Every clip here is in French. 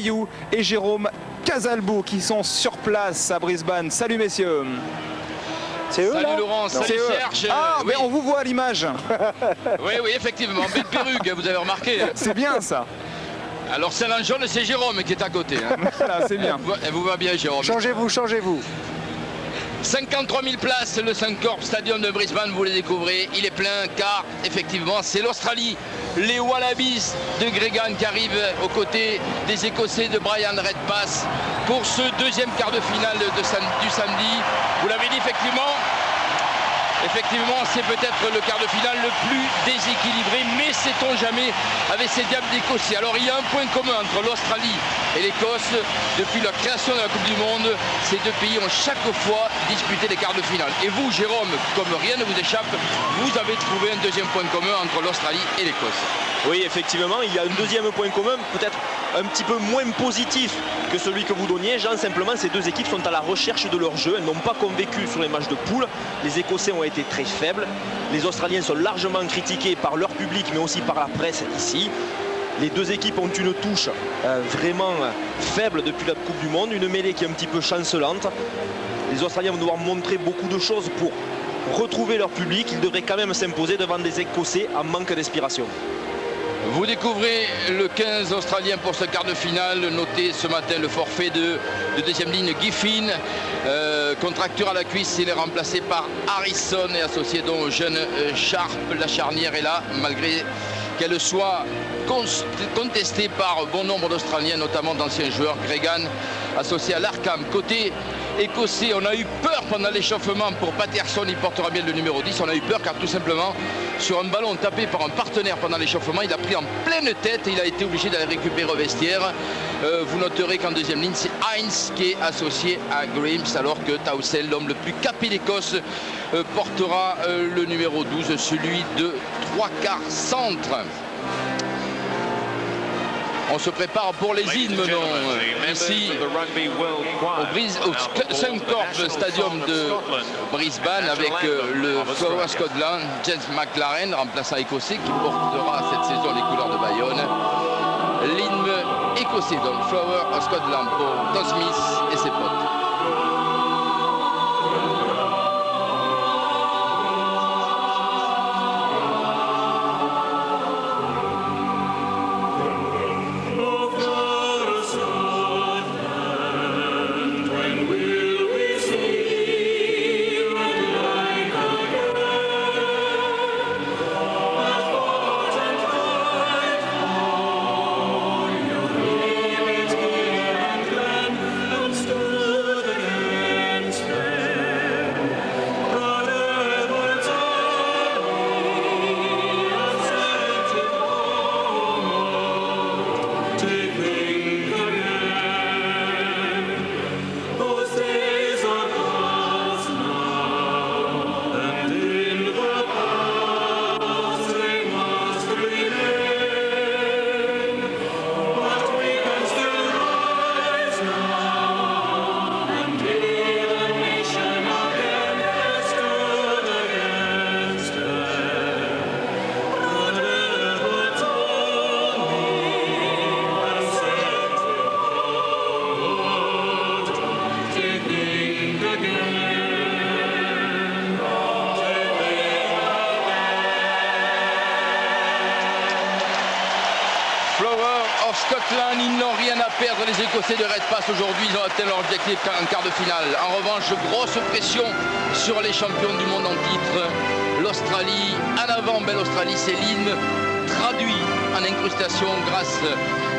Rioux et Jérôme Casalbou qui sont sur place à Brisbane. Salut messieurs. C'est eux, salut là? Laurent, salut Serge. Ah, oui. mais on vous voit à l'image. Oui, effectivement, belle perruque, vous avez remarqué. C'est bien ça. Alors celle en jaune, c'est Jérôme qui est à côté. Hein. Voilà, c'est bien. Elle vous va bien, Jérôme. Changez-vous, changez-vous. 53 000 places, le Suncorp Stadium de Brisbane, vous les découvrez. Il est plein car, effectivement, c'est l'Australie. Les Wallabies de Gregan qui arrivent aux côtés des Écossais de Brian Redpath pour ce deuxième quart de finale du samedi. Vous l'avez dit, effectivement, c'est peut-être le quart de finale le plus déséquilibré, mais sait-on jamais avec ces diables d'Écossais. Alors il y a un point commun entre l'Australie et l'Écosse. Depuis la création de la Coupe du Monde, ces deux pays ont chaque fois disputé les quarts de finale. Et vous, Jérôme, comme rien ne vous échappe, vous avez trouvé un deuxième point commun entre l'Australie et l'Écosse. Oui, effectivement, il y a un deuxième point commun, peut-être un petit peu moins positif que celui que vous donniez. Jean, simplement, ces deux équipes sont à la recherche de leur jeu. Elles n'ont pas convaincu sur les matchs de poule. Les Écossais ont été très faibles. Les Australiens sont largement critiqués par leur public, mais aussi par la presse ici. Les deux équipes ont une touche vraiment faible depuis la Coupe du Monde, une mêlée qui est un petit peu chancelante. Les Australiens vont devoir montrer beaucoup de choses pour retrouver leur public. Ils devraient quand même s'imposer devant des Écossais en manque d'inspiration. Vous découvrez le 15 australien pour ce quart de finale. Notez ce matin le forfait de deuxième ligne Giffin. Contracture à la cuisse, il est remplacé par Harrison et associé donc au jeune Sharp. La charnière est là, malgré qu'elle soit contestée par bon nombre d'Australiens, notamment d'anciens joueurs. Gregan associé à l'Arkham. Côté écossais, on a eu peur pendant l'échauffement pour Patterson, il portera bien le numéro 10. On a eu peur car tout simplement, sur un ballon tapé par un partenaire pendant l'échauffement, il a pris en pleine tête et il a été obligé d'aller récupérer au vestiaire. Vous noterez qu'en deuxième ligne, c'est Hines qui est associé à Grimes, alors que Towsell, l'homme le plus capé d'Écosse, portera le numéro 12, celui de 3/4 centre. On se prépare pour les hymnes ici au Suncorp Stadium de Brisbane avec le Flower Scotland, James McLaren, remplaçant écossais, qui portera cette saison les couleurs de Bayonne. L'hymne écossais, donc Flower of Scotland pour Tom Smith et ses potes. Scotland, ils n'ont rien à perdre, les Écossais de Redpath aujourd'hui, ils ont atteint leur objectif en quart de finale. En revanche, grosse pression sur les champions du monde en titre, l'Australie. En avant, belle Australie, c'est l'hymne traduit en incrustation grâce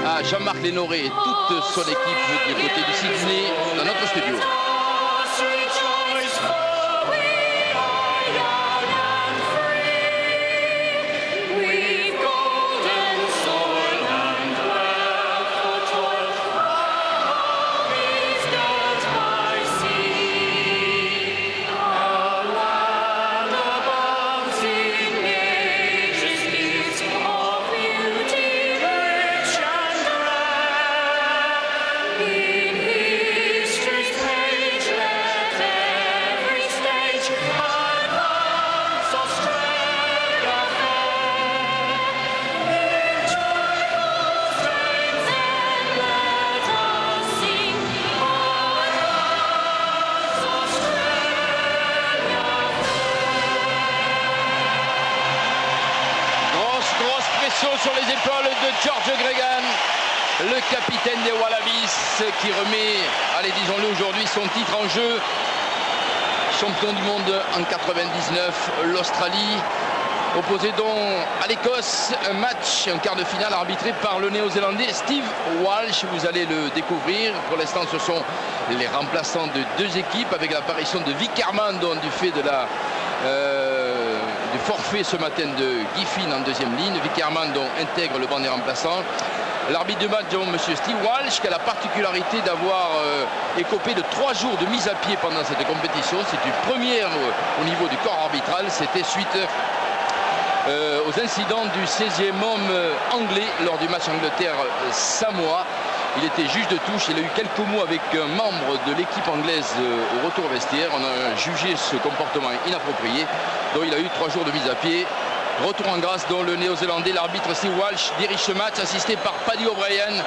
à Jean-Marc Lénoré et toute son équipe du côté du Sydney dans notre studio. capitaine des Wallabies qui remet, allez disons-le aujourd'hui, son titre en jeu. Champion du monde en 99, l'Australie. Opposé donc à l'Écosse, un match, un quart de finale arbitré par le néo-zélandais Steve Walsh. Vous allez le découvrir. Pour l'instant, ce sont les remplaçants de deux équipes avec l'apparition de Vic Herman du fait de du forfait ce matin de Giffin en deuxième ligne. Vic Herman intègre le banc des remplaçants. L'arbitre de match, M. Steve Walsh, qui a la particularité d'avoir écopé de 3 jours de mise à pied pendant cette compétition. C'est une première au niveau du corps arbitral. C'était suite aux incidents du 16e homme anglais lors du match Angleterre-Samoa. Il était juge de touche, il a eu quelques mots avec un membre de l'équipe anglaise au retour au vestiaire. On a jugé ce comportement inapproprié, donc il a eu 3 jours de mise à pied. Retour en grâce dont le néo-zélandais, l'arbitre Steve Walsh dirige ce match, assisté par Paddy O'Brien,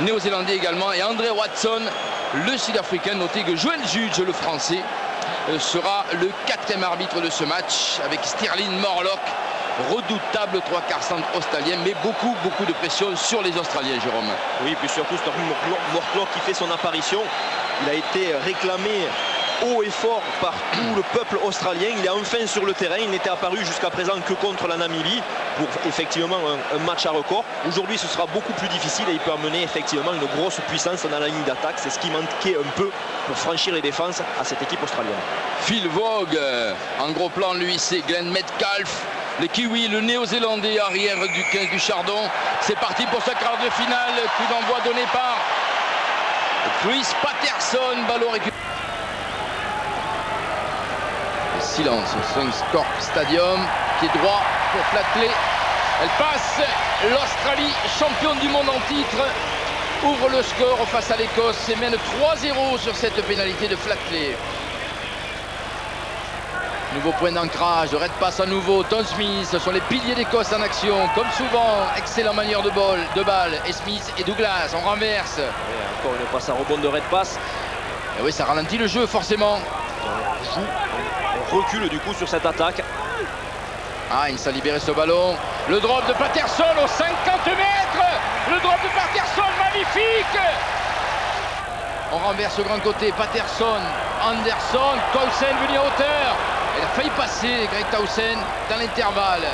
néo-zélandais également, et André Watson, le sud-africain. Notez que Joel Judge, le français, sera le 4e arbitre de ce match, avec Stirling Morlock, redoutable 3/4 centre australien, mais beaucoup de pression sur les Australiens, Jérôme. Oui, puis surtout Stirling Morlock qui fait son apparition. Il a été réclamé haut et fort par tout le peuple australien. Il est enfin sur le terrain. Il n'était apparu jusqu'à présent que contre la Namibie pour effectivement un match à record. Aujourd'hui, ce sera beaucoup plus difficile et il peut amener effectivement une grosse puissance dans la ligne d'attaque. C'est ce qui manquait un peu pour franchir les défenses à cette équipe australienne. Phil Vogue, en gros plan, lui, c'est Glenn Metcalfe. Le Kiwi, le néo-zélandais arrière du 15 du Chardon. C'est parti pour ce quart de finale. Coup d'envoi donné par Chris Patterson. Ballon récupéré. Silence au Suncorp Stadium. Pied droit pour Flatley. Elle passe. L'Australie, championne du monde en titre, ouvre le score face à l'Écosse et mène 3-0 sur cette pénalité de Flatley. Nouveau point d'ancrage, de Red Pass à nouveau, Tom Smith, ce sont les piliers d'Écosse en action, comme souvent, excellent manière de balle, et Smith et Douglas, on renverse. Et encore une passe à rebond de Red Pass. Et oui, ça ralentit le jeu forcément. On recule du coup sur cette attaque. Heinz a libéré ce ballon, le drop de Patterson aux 50 mètres, le drop de Patterson, magnifique. On renverse au grand côté, Patterson, Anderson, Towson venu à hauteur. Il a failli passer, Greg Towson, dans l'intervalle.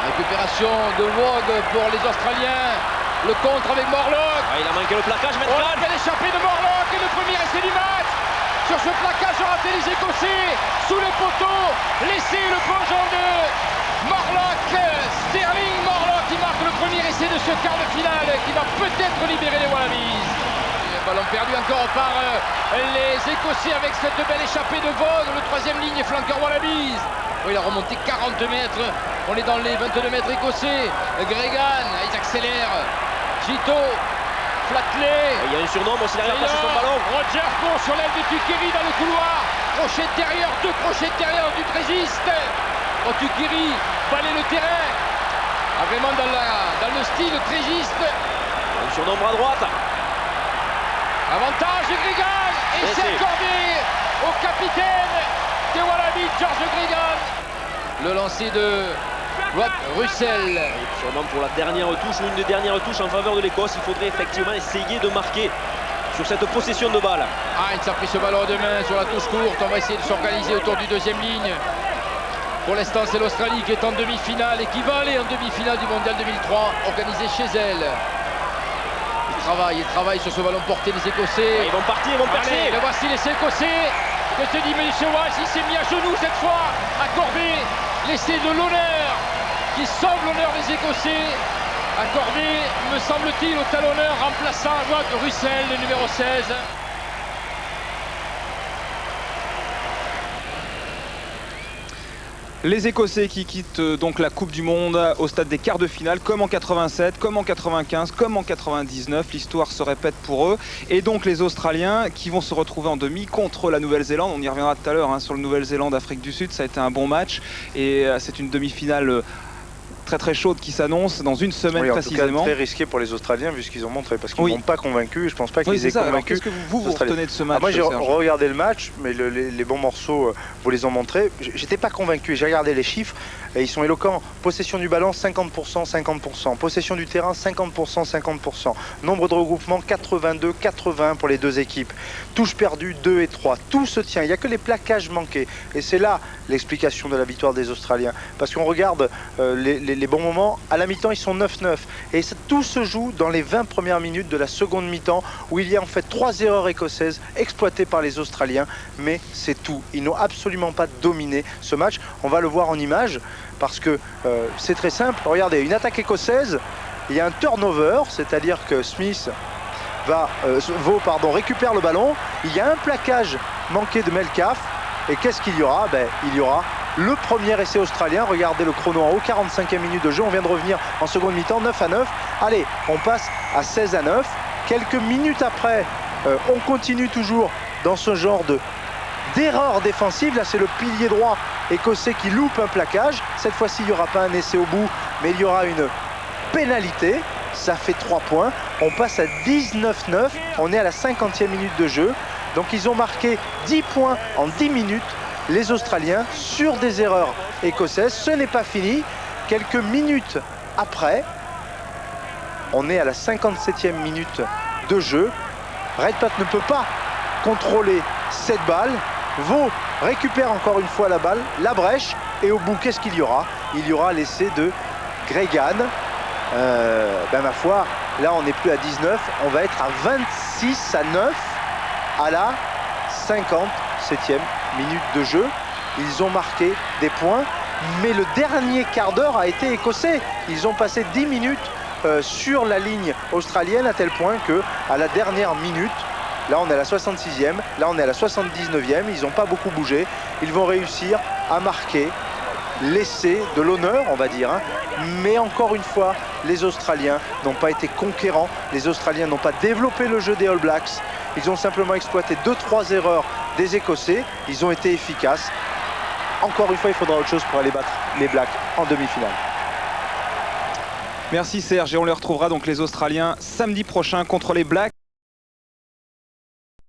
Récupération de Vogue pour les Australiens. Le contre avec Morlock. Ah, il a manqué le plaquage maintenant. On a fait l'échappée de Morlock et le premier essai du match. Sur ce plaquage raté, les Écossais sous le poteau. L'essai, le plongeon de Morlock. Stirling Morlock qui marque le premier essai de ce quart de finale qui va peut-être libérer les Wallabies. Ballon perdu encore par les Écossais avec cette belle échappée de Vaughan, le 3e ligne et flanqueur Wallabies. Oh, il a remonté 40 mètres, on est dans les 22 mètres écossais. Gregan, ils accélèrent. Gito, Flatley. Il y a un surnom aussi derrière, passer son ballon. Roger Pont sur l'aile de Tuquiri dans le couloir. Crochet intérieur, 2 crochets intérieurs du trésiste. Oh, Tuquiri balaye le terrain. Ah, vraiment dans le style trésiste. Un surnom à droite. Avantage de Gregan et c'est accordé au capitaine des Wallabies, George Gregan. Le lancer de Russell. Sûrement pour la dernière touche ou une des dernières touches en faveur de l'Écosse. Il faudrait effectivement essayer de marquer sur cette possession de balle. Heinz a pris ce ballon de main sur la touche courte. On va essayer de s'organiser autour du 2e ligne. Pour l'instant, c'est l'Australie qui est en demi-finale et qui va aller en demi-finale du Mondial 2003 organisé chez elle. Il travaille sur ce ballon porté des Écossais. Ils vont partir, ils vont percer. Allez, le voici les Écossais. Que se dit M. Walsh? Il s'est mis à genoux cette fois. Accordé l'essai de l'honneur qui sauve l'honneur des Écossais. Accordé, me semble-t-il, au talonneur remplaçant Russell, le numéro 16. Les Écossais qui quittent donc la Coupe du Monde au stade des quarts de finale, comme en 87, comme en 95, comme en 99. L'histoire se répète pour eux. Et donc les Australiens qui vont se retrouver en demi contre la Nouvelle-Zélande. On y reviendra tout à l'heure sur le Nouvelle-Zélande, Afrique du Sud. Ça a été un bon match. Et c'est une demi-finale très très chaude qui s'annonce dans une semaine Oui, en précisément. tout cas, très risqué pour les Australiens vu ce qu'ils ont montré, parce qu'ils Oui. m'ont pas convaincu et je pense pas qu'ils Oui, c'est aient ça. Alors, convaincu. qu'est-ce que vous retenez de ce match, Moi j'ai Serge ? regardé le match, mais les bons morceaux vous les ont montrés. J'étais pas convaincu, j'ai regardé les chiffres et ils sont éloquents. Possession du ballon 50%, 50%. Possession du terrain 50%, 50%. Nombre de regroupements 82, 80 pour les deux équipes. Touches perdues 2 et 3. Tout se tient, il n'y a que les plaquages manqués. Et c'est là l'explication de la victoire des Australiens. Parce qu'on regarde les bons moments, à la mi-temps ils sont 9-9. Et tout se joue dans les 20 premières minutes de la seconde mi-temps où il y a en fait 3 erreurs écossaises exploitées par les Australiens. Mais c'est tout. Ils n'ont absolument pas dominé ce match. On va le voir en image parce que c'est très simple. Regardez, une attaque écossaise, il y a un turnover, c'est-à-dire que Smith récupère le ballon. Il y a un plaquage manqué de Metcalf. Et qu'est-ce qu'il y aura? Il y aura le premier essai australien. Regardez le chrono en haut, 45e minute de jeu. On vient de revenir en seconde mi-temps, 9-9. Allez, on passe à 16-9. Quelques minutes après, on continue toujours dans ce genre d'erreur défensive. Là, c'est le pilier droit écossais qui loupe un plaquage. Cette fois-ci, il n'y aura pas un essai au bout, mais il y aura une pénalité. Ça fait 3 points. On passe à 19-9. On est à la 50e minute de jeu. Donc ils ont marqué 10 points en 10 minutes, les Australiens, sur des erreurs écossaises. Ce n'est pas fini. Quelques minutes après, on est à la 57e minute de jeu. Redpath ne peut pas contrôler cette balle. Vaux récupère encore une fois la balle, la brèche. Et au bout, qu'est-ce qu'il y aura? Il y aura l'essai de Gregan. Ma foi, là on n'est plus à 19. On va être à 26-9. À la 57e minute de jeu. Ils ont marqué des points, mais le dernier quart d'heure a été écossais. Ils ont passé 10 minutes sur la ligne australienne, à tel point que à la dernière minute, là on est à la 66e, là on est à la 79e, ils n'ont pas beaucoup bougé. Ils vont réussir à marquer l'essai de l'honneur, on va dire, hein. Mais encore une fois, les Australiens n'ont pas été conquérants. Les Australiens n'ont pas développé le jeu des All Blacks. Ils ont simplement exploité 2-3 erreurs des Écossais. Ils ont été efficaces. Encore une fois, il faudra autre chose pour aller battre les Blacks en demi-finale. Merci Serge, et on les retrouvera donc les Australiens samedi prochain contre les Blacks.